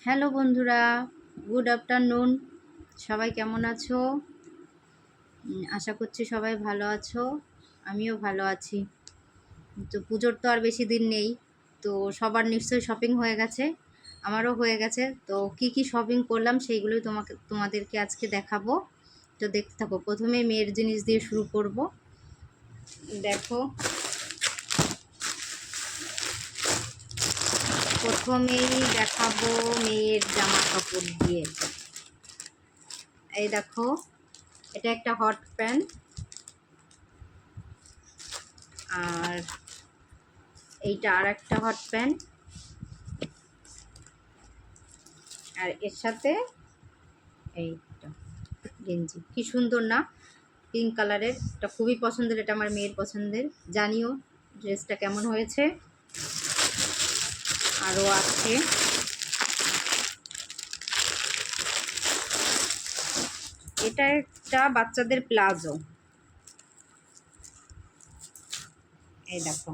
Hello বন্ধুরা, good afternoon. সবাই কেমন আছো? আশা করছি সবাই ভালো আছো। আমিও ভালো আছি। তো পুজোর তো আর বেশি দিন নেই, তো সবার নিশ্চয়ই শপিং হয়ে গেছে, আমারও হয়ে গেছে। তো কি কি শপিং করলাম সেইগুলোই তোমাদেরকে আজকে দেখাবো। তো দেখতে থাকো। প্রথমে মেয়ের জিনিস দিয়ে শুরু করব। দেখো, প্রথমেই দেখাবো মেয়ের জামা কাপড় দিয়ে। এই দেখো, এটা একটা হট প্যান্ট, আর এইটা আর একটা হট প্যান্ট, আর এর সাথে এইটা গেঞ্জি। কি সুন্দর না? পিঙ্ক কালারের, এটা খুবই পছন্দের, এটা আমার মেয়ের পছন্দের। জানিও ড্রেসটা কেমন হয়েছে। আরও আছে, এটা একটা বাচ্চাদের প্লাজো। এই দেখো,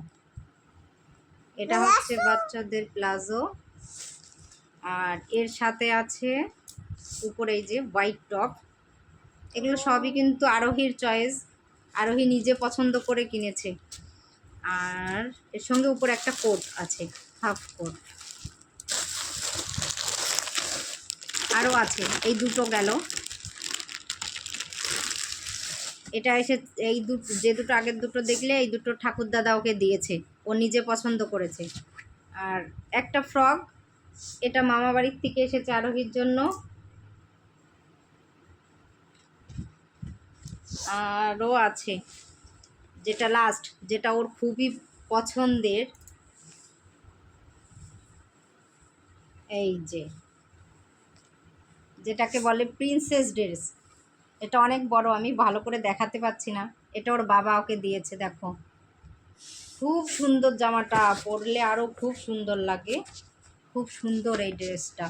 এটা হচ্ছে বাচ্চাদের প্লাজো, আর এর সাথে আছে উপরে এই যে হোয়াইট টপ। এগুলো সবই কিন্তু আরোহীর চয়েস, আরোহী নিজে পছন্দ করে কিনেছে। আর এর সঙ্গে উপরে একটা কোট আছে, হাফ কোট। আরও আছে, এই দুটো গেল। এটা এসে এই যে দুটো আগের দুটো দেখলে, এই দুটো ঠাকুরদাদা ওকে দিয়েছে, ও নিজে পছন্দ করেছে। আর একটা ফ্রক, এটা মামা বাড়ির থেকে এসেছে আরোহীর জন্য। আরও আছে, যেটা লাস্ট, যেটা ওর খুবই পছন্দের, এই যে যেটাকে বলে প্রিন্সেস ড্রেস। এটা অনেক বড়, আমি ভালো করে দেখাতে পাচ্ছি না। এটা ওর বাবা ওকে দিয়েছে। দেখো, খুব সুন্দর জামাটা, পরলে আরও খুব সুন্দর লাগে। খুব সুন্দর এই ড্রেসটা।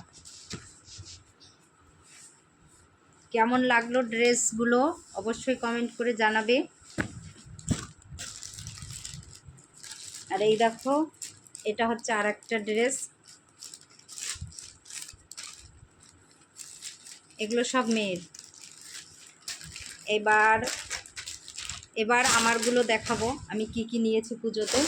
কেমন লাগলো ড্রেসগুলো অবশ্যই কমেন্ট করে জানাবে। আর এই দেখো, এটা হচ্ছে আর একটা ড্রেস। এগুলো সব মেয়ের। এবার এবার আমারগুলো দেখাবো, আমি কি কি নিয়েছি পুজোতে।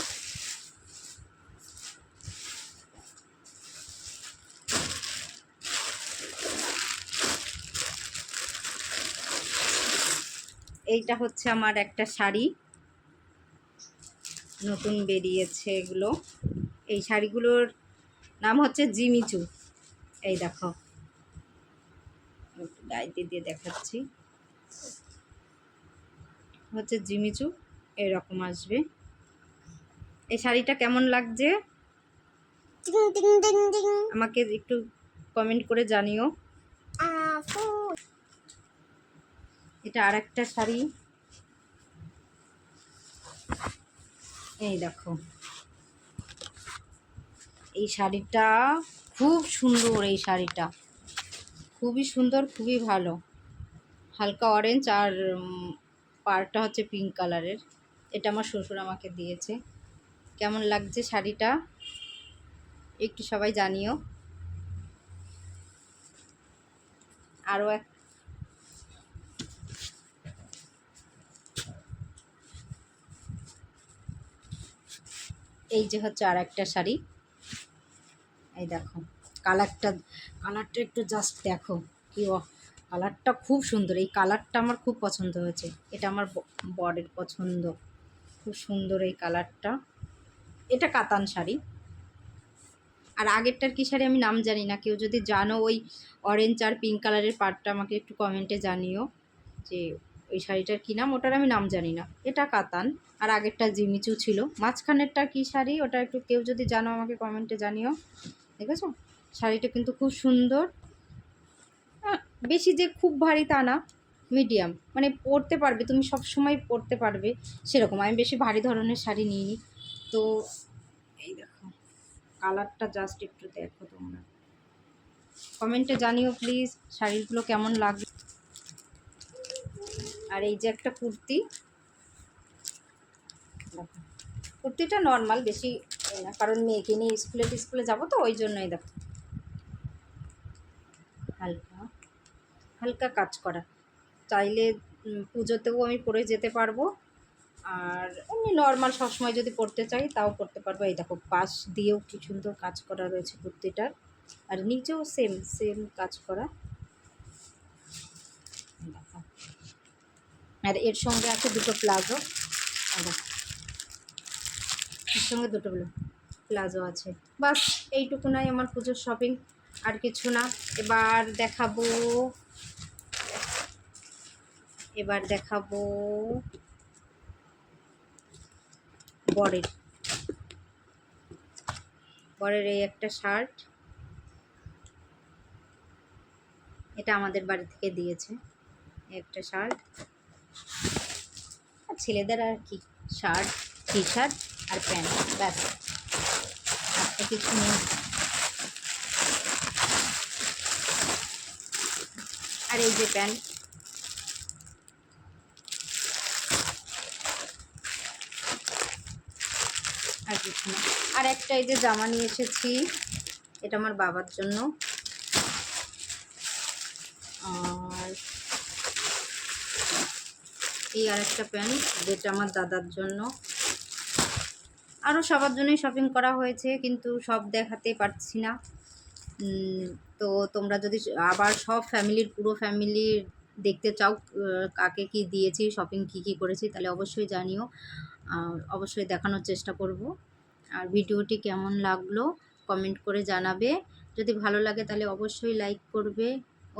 এইটা হচ্ছে আমার একটা শাড়ি, নতুন বেরিয়েছে এগুলো। এই শাড়িগুলোর নাম হচ্ছে জিমিচু। এই দেখো, গাইতে দিয়ে দেখাচ্ছি, হচ্ছে জিমিচু, এরকম আসবে। এই শাড়িটা কেমন লাগছে আমাকে একটু কমেন্ট করে জানিও। এটা আর একটা শাড়ি, এই দেখো। এই শাড়িটা খুব সুন্দর, এই শাড়িটা খুবই সুন্দর, খুবই ভালো। হালকা অরেঞ্জ, আর পাড়টা হচ্ছে পিঙ্ক কালারের। এটা আমার শ্বশুর আমাকে দিয়েছে। কেমন লাগছে শাড়িটা একটু সবাই জানিও। আরও এক, এই যে হচ্ছে আর একটা শাড়ি। এই দেখো, কালারটা কালারটা একটু জাস্ট দেখো, কি কালারটা খুব সুন্দর। এই কালারটা আমার খুব পছন্দ হয়েছে, এটা আমার বরের পছন্দ। খুব সুন্দর এই কালারটা। এটা কাতান শাড়ি। আর আগেরটার কী শাড়ি আমি নাম জানি না, কেউ যদি জানো ওই অরেঞ্জ আর পিঙ্ক কালারের পাড়টা আমাকে একটু কমেন্টে জানিও যে ওই শাড়িটার কী নাম। ওটার আমি নাম জানি না। এটা কাতান, আর আগেরটা জিমিচু ছিল। মাঝখানেরটা কী শাড়ি ওটা একটু কেউ যদি জানো আমাকে কমেন্টে জানিও। দেখেছো, শাড়িটা কিন্তু খুব সুন্দর। বেশি যে খুব ভারী তা না, মিডিয়াম, মানে পরতে পারবে তুমি, সব সময় পরতে পারবে সেরকম। আমি বেশি ভারী ধরনের শাড়ি নিইনি। তো এই দেখো, কালারটা জাস্ট একটু দেখো, তোমরা কমেন্টে জানিও প্লিজ শাড়িগুলো কেমন লাগবে। আর এই যে একটা কুর্তি, দেখো কুর্তিটা নর্মাল, বেশি না, কারণ মেয়েকে নিয়ে স্কুলে যাবো তো ওই জন্যই। দেখো, হালকা হালকা কাজ করা, চাইলে পুজোতেও আমি পরে যেতে পারবো, আর এমনি নর্মাল সবসময় যদি পরতে চাই তাও পরতে পারবো। এই দেখো পাশ দিয়েও কি সুন্দর কাজ করা রয়েছে কুর্তিটার, আর নিচেও সেম সেম কাজ করা। দেখো, আর এর সঙ্গে আছে দুটো প্লাজো, এর সঙ্গে দুটো প্লাজো আছে। বাস এইটুকু নাই আমার পুজোর শপিং, আর কিছু না। এবার দেখাবো এবার দেখাবো বরের বরের এই একটা শার্ট, এটা আমাদের বাড়ি থেকে দিয়েছে। একটা শার্ট, আর ছেলেদের আর কি, শার্ট, টি শার্ট আর প্যান্ট, ব্যাস, আর তো কিছু নেই। আর এই যে প্যান্ট, আর কিছু না। আর একটা এই যে জামা নিয়ে এসেছি, এটা আমার বাবার জন্য। আর এই আর একটা প্যান্ট, যেটা আমার দাদার জন্য। আরও সবার জন্যই শপিং করা হয়েছে, কিন্তু সব দেখাতে পারছি না। তো তোমরা যদি আবার সব ফ্যামিলির, পুরো ফ্যামিলির দেখতে চাও কাকে কি দিয়েছি, শপিং কি কি করেছি, তাহলে অবশ্যই জানিও, অবশ্যই দেখানোর চেষ্টা করব। আর ভিডিওটি কেমন লাগলো কমেন্ট করে জানাবে, যদি ভালো লাগে তাহলে অবশ্যই লাইক করবে।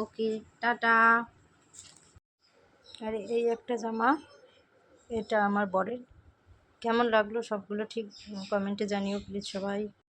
ওকে, টাটা। আর এই একটা জামা, এটা আমার বরের। কেমন লাগলো সবগুলো ঠিক কমেন্টে জানিও প্লিজ সবাই।